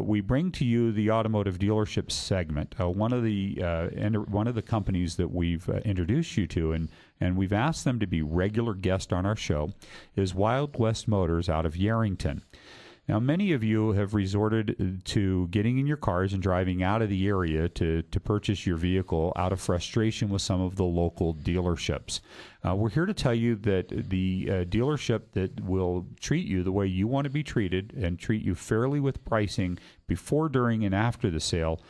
we bring to you the automotive dealership segment. One of the companies that we've introduced you to, and we've asked them to be regular guests on our show, is Wild West Motors out of Yerington. Now, many of you have resorted to getting in your cars and driving out of the area to purchase your vehicle out of frustration with some of the local dealerships. We're here to tell you that the dealership that will treat you the way you want to be treated and treat you fairly with pricing before, during, and after the sale,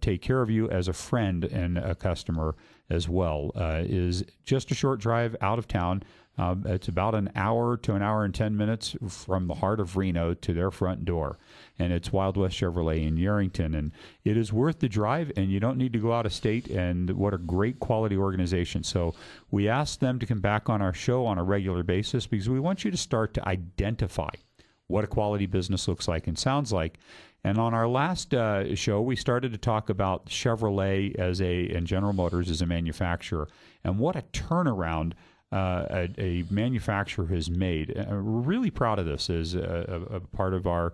take care of you as a friend and a customer as well, is just a short drive out of town. It's about an hour to an hour and 10 minutes from the heart of Reno to their front door. And it's Wild West Chevrolet in Yerington. And it is worth the drive, and you don't need to go out of state. And what a great quality organization. So we asked them to come back on our show on a regular basis because we want you to start to identify what a quality business looks like and sounds like. And on our last show, we started to talk about Chevrolet and General Motors as a manufacturer and what a turnaround a manufacturer has made. We're really proud of this as a part of our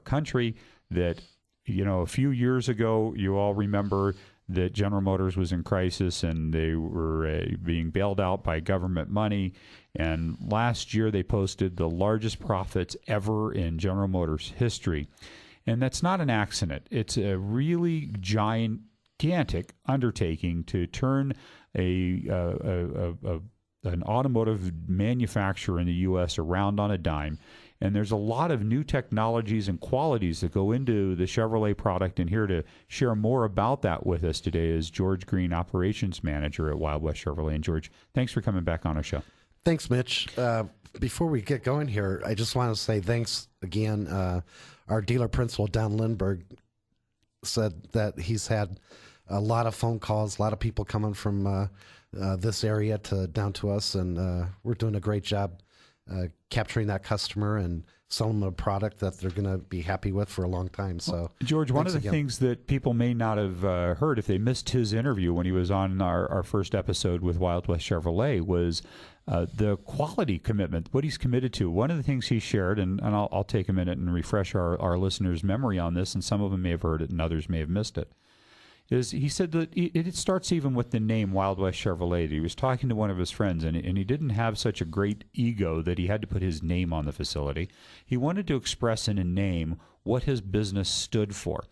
country. That, a few years ago, you all remember that General Motors was in crisis and they were being bailed out by government money. And last year, they posted the largest profits ever in General Motors history. And that's not an accident. It's a really gigantic undertaking to turn an automotive manufacturer in the U.S. around on a dime. And there's a lot of new technologies and qualities that go into the Chevrolet product. And here to share more about that with us today is George Green, Operations Manager at Wild West Chevrolet. And George, thanks for coming back on our show. Thanks, Mitch. Before we get going here, I just want to say thanks again. Our dealer principal, Don Lindbergh, said that he's had a lot of phone calls, a lot of people coming from this area down to us, and we're doing a great job capturing that customer and selling them a product that they're going to be happy with for a long time. So, George, one of the things that people may not have heard if they missed his interview when he was on our first episode with Wild West Chevrolet was the quality commitment, what he's committed to. One of the things he shared, and I'll take a minute and refresh our listeners' memory on this, and some of them may have heard it and others may have missed it, is he said that it starts even with the name Wild West Chevrolet. He was talking to one of his friends, and he didn't have such a great ego that he had to put his name on the facility. He wanted to express in a name what his business stood for.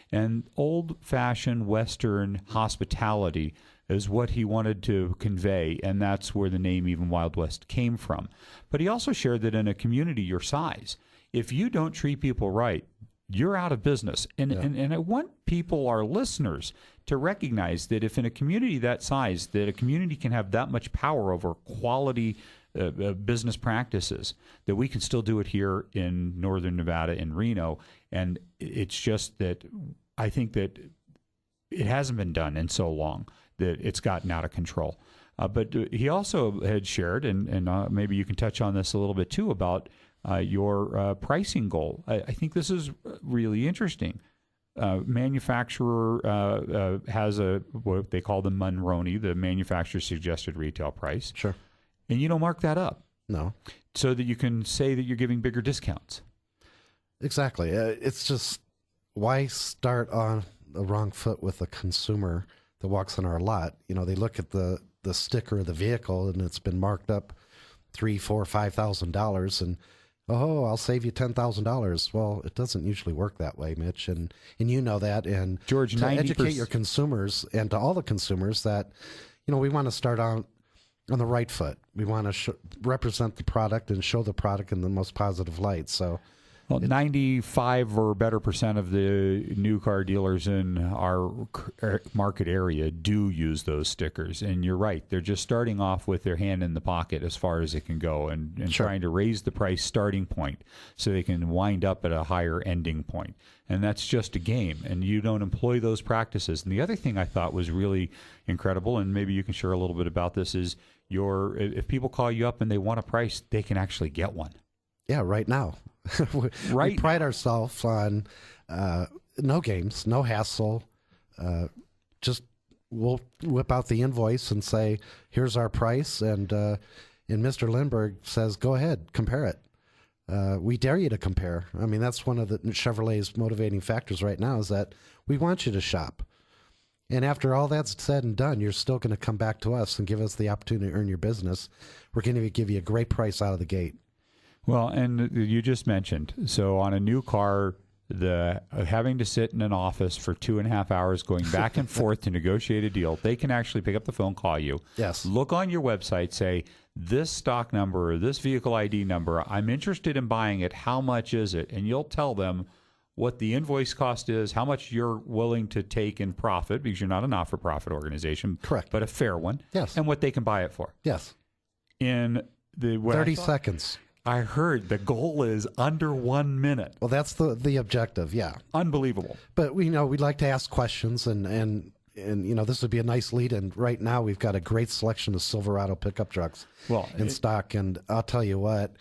And old-fashioned Western hospitality is what he wanted to convey, and that's where the name even Wild West came from. But he also shared that in a community your size, if you don't treat people right, you're out of business. And I want people, our listeners, to recognize that if in a community that size, that a community can have that much power over quality business practices, that we can still do it here in Northern Nevada, in Reno. And it's just that I think that it hasn't been done in so long that it's gotten out of control. But he also had shared, and maybe you can touch on this a little bit too, about your pricing goal. I think this is really interesting. Manufacturer has what they call the Monroney, the manufacturer's suggested retail price. Sure. And you don't mark that up. No. So that you can say that you're giving bigger discounts. Exactly. It's just, why start on the wrong foot with a consumer that walks in our lot? They look at the sticker of the vehicle and it's been marked up $3,000, $4,000, $5,000, and I'll save you $10,000. Well, it doesn't usually work that way, Mitch, and you know that. And George, to educate your consumers and to all the consumers that we want to start on the right foot. We want to represent the product and show the product in the most positive light. So, well, 95 or better % of the new car dealers in our market area do use those stickers. And you're right. They're just starting off with their hand in the pocket as far as it can go and sure. trying to raise the price starting point so they can wind up at a higher ending point. And that's just a game. And you don't employ those practices. And the other thing I thought was really incredible, and maybe you can share a little bit about this, is if people call you up and they want a price, they can actually get one. Yeah, right now. We pride ourselves on no games, no hassle. Just we'll whip out the invoice and say, here's our price. And Mr. Lindbergh says, go ahead, compare it. we dare you to compare. I mean, that's one of the Chevrolet's motivating factors right now, is that we want you to shop. And after all that's said and done, you're still going to come back to us and give us the opportunity to earn your business. We're going to give you a great price out of the gate. Well, and you just mentioned, so on a new car, the having to sit in an office for 2.5 hours going back and forth to negotiate a deal, they can actually pick up the phone, call you, yes, look on your website, say, this stock number or this vehicle ID number, I'm interested in buying it, how much is it? And you'll tell them what the invoice cost is, how much you're willing to take in profit, because you're not a not-for-profit organization, correct, but a fair one, yes, and what they can buy it for. Yes. In the 30 seconds. I heard the goal is under 1 minute. Well, that's the objective, yeah. Unbelievable. But we'd like to ask questions, and this would be a nice lead. And right now we've got a great selection of Silverado pickup trucks in stock. And I'll tell you what,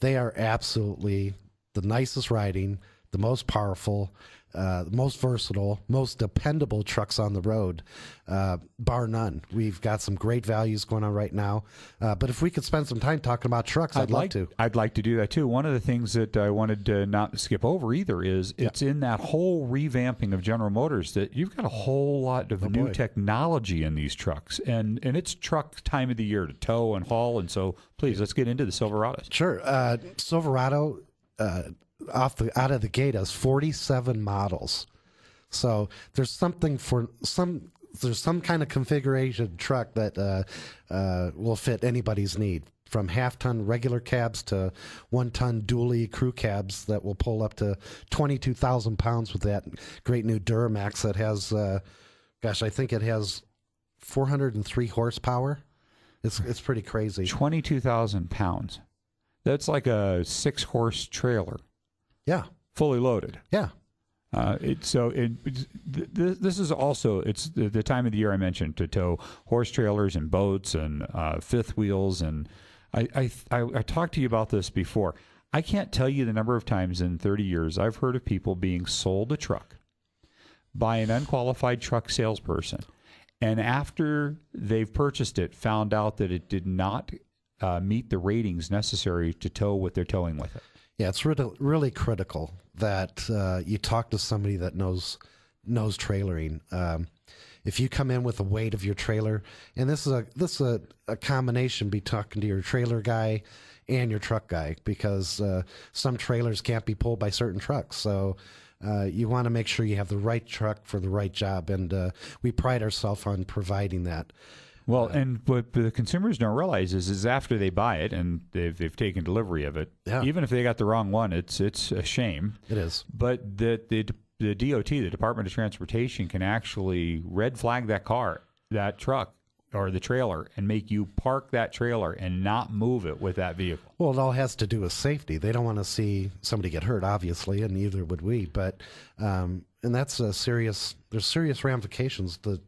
they are absolutely the nicest riding, the most powerful, the most versatile, most dependable trucks on the road, bar none. We've got some great values going on right now. But if we could spend some time talking about trucks, I'd love to. I'd like to do that too. One of the things that I wanted to not skip over either is it's in that whole revamping of General Motors that you've got a whole lot of new technology in these trucks. And it's truck time of the year to tow and haul. And so please, let's get into the Silverados. Sure. Silverado, out of the gate has 47 models. So there's something for there's some kind of configuration truck that will fit anybody's need, from half-ton regular cabs to 1-ton dually crew cabs that will pull up to 22,000 pounds with that great new Duramax that has, I think it has 403 horsepower. It's pretty crazy. 22,000 pounds. That's like a 6-horse trailer. Yeah. Fully loaded. Yeah. This is also, it's the time of the year I mentioned, to tow horse trailers and boats and fifth wheels. And I talked to you about this before. I can't tell you the number of times in 30 years I've heard of people being sold a truck by an unqualified truck salesperson, and after they've purchased it, found out that it did not meet the ratings necessary to tow what they're towing with it. Yeah, it's really critical that you talk to somebody that knows trailering. If you come in with the weight of your trailer, and this is a combination be talking to your trailer guy and your truck guy, because some trailers can't be pulled by certain trucks. So you want to make sure you have the right truck for the right job, and we pride ourselves on providing that. Well, and what the consumers don't realize is after they buy it and they've taken delivery of it, even if they got the wrong one, it's a shame. It is. But the DOT, the Department of Transportation, can actually red flag that truck, or the trailer, and make you park that trailer and not move it with that vehicle. Well, it all has to do with safety. They don't want to see somebody get hurt, obviously, and neither would we. But and that's there's serious ramifications to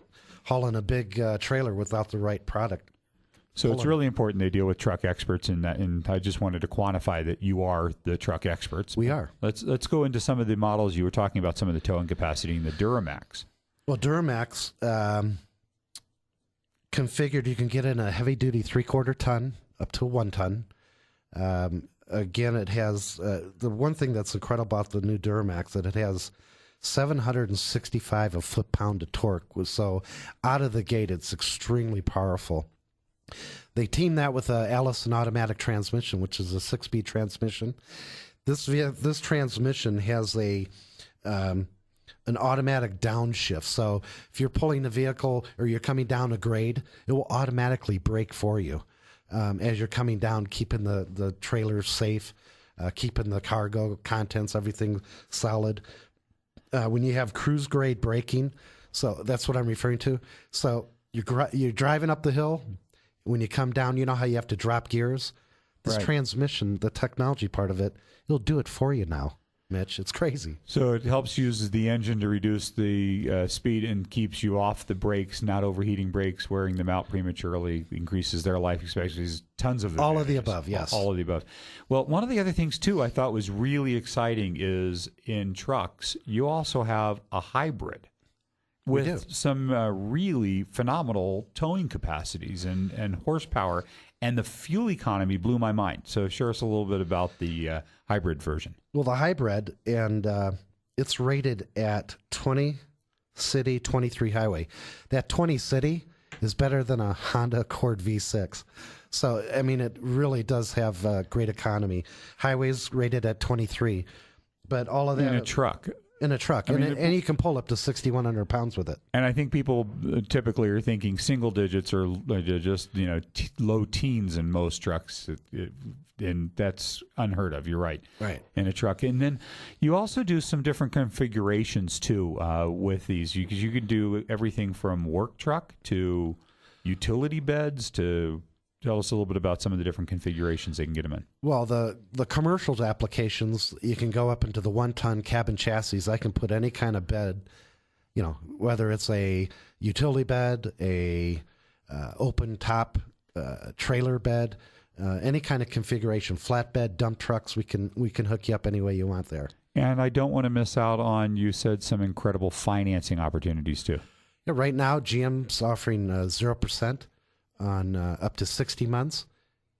hauling a big trailer without the right product. So it's really important they deal with truck experts in that, and I just wanted to quantify that you are the truck experts. We are. Let's go into some of the models. You were talking about some of the towing capacity in the Duramax. Well, Duramax configured, you can get in a heavy-duty 3/4 ton up to 1 ton. Again, it has the one thing that's incredible about the new Duramax, that it has 765 of foot-pound of torque. So out of the gate, it's extremely powerful. They team that with a Allison automatic transmission, which is a 6-speed transmission. This transmission has an automatic downshift. So if you're pulling the vehicle or you're coming down a grade, it will automatically brake for you as you're coming down, keeping the trailer safe, keeping the cargo contents, everything solid. When you have cruise grade braking, so that's what I'm referring to. So you're driving up the hill. When you come down, you know how you have to drop gears? This transmission, the technology part of it, it'll do it for you now, Mitch. It's crazy. So it helps use the engine to reduce the speed and keeps you off the brakes, not overheating brakes, wearing them out prematurely, increases their life expectancies, tons of all of the above, yes. All of the above. Well, one of the other things, too, I thought was really exciting is in trucks, you also have a hybrid. with some really phenomenal towing capacities and horsepower, and the fuel economy blew my mind. So share us a little bit about the hybrid version. Well, the hybrid, and it's rated at 20 city, 23 highway. That 20 city is better than a Honda Accord V6. So, I mean, it really does have great economy. Highways rated at 23, but all of that in a truck. In a truck, and you can pull up to 6,100 pounds with it. And I think people typically are thinking single digits or just low teens in most trucks, and that's unheard of. You're right. Right. In a truck, and then you also do some different configurations too with these, because you can do everything from work truck to utility beds to. Tell us a little bit about some of the different configurations they can get them in. Well, the commercial applications, you can go up into the 1-ton cabin chassis. I can put any kind of bed, whether it's a utility bed, a open top trailer bed, any kind of configuration, flatbed, dump trucks. We can hook you up any way you want there. And I don't want to miss out on, you said, some incredible financing opportunities too. Yeah, right now, GM's offering 0%. On up to 60 months.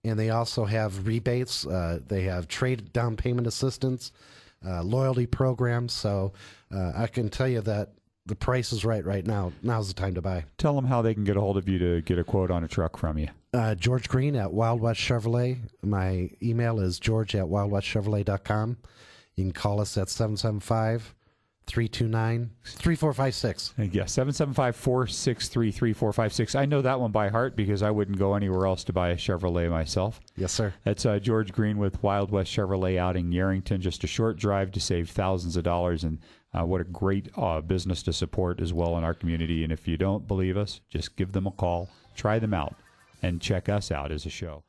And they also have rebates. They have trade down payment assistance, loyalty programs. So I can tell you that the price is right now. Now's the time to buy. Tell them how they can get a hold of you to get a quote on a truck from you. George Green at Wild West Chevrolet. My email is george@wildwestchevrolet.com. You can call us at 775-329-3456. Yeah, 775-463-3456. I know that one by heart because I wouldn't go anywhere else to buy a Chevrolet myself. Yes, sir. That's George Green with Wild West Chevrolet out in Yerington. Just a short drive to save thousands of dollars, and what a great business to support as well in our community. And if you don't believe us, just give them a call, try them out, and check us out as a show.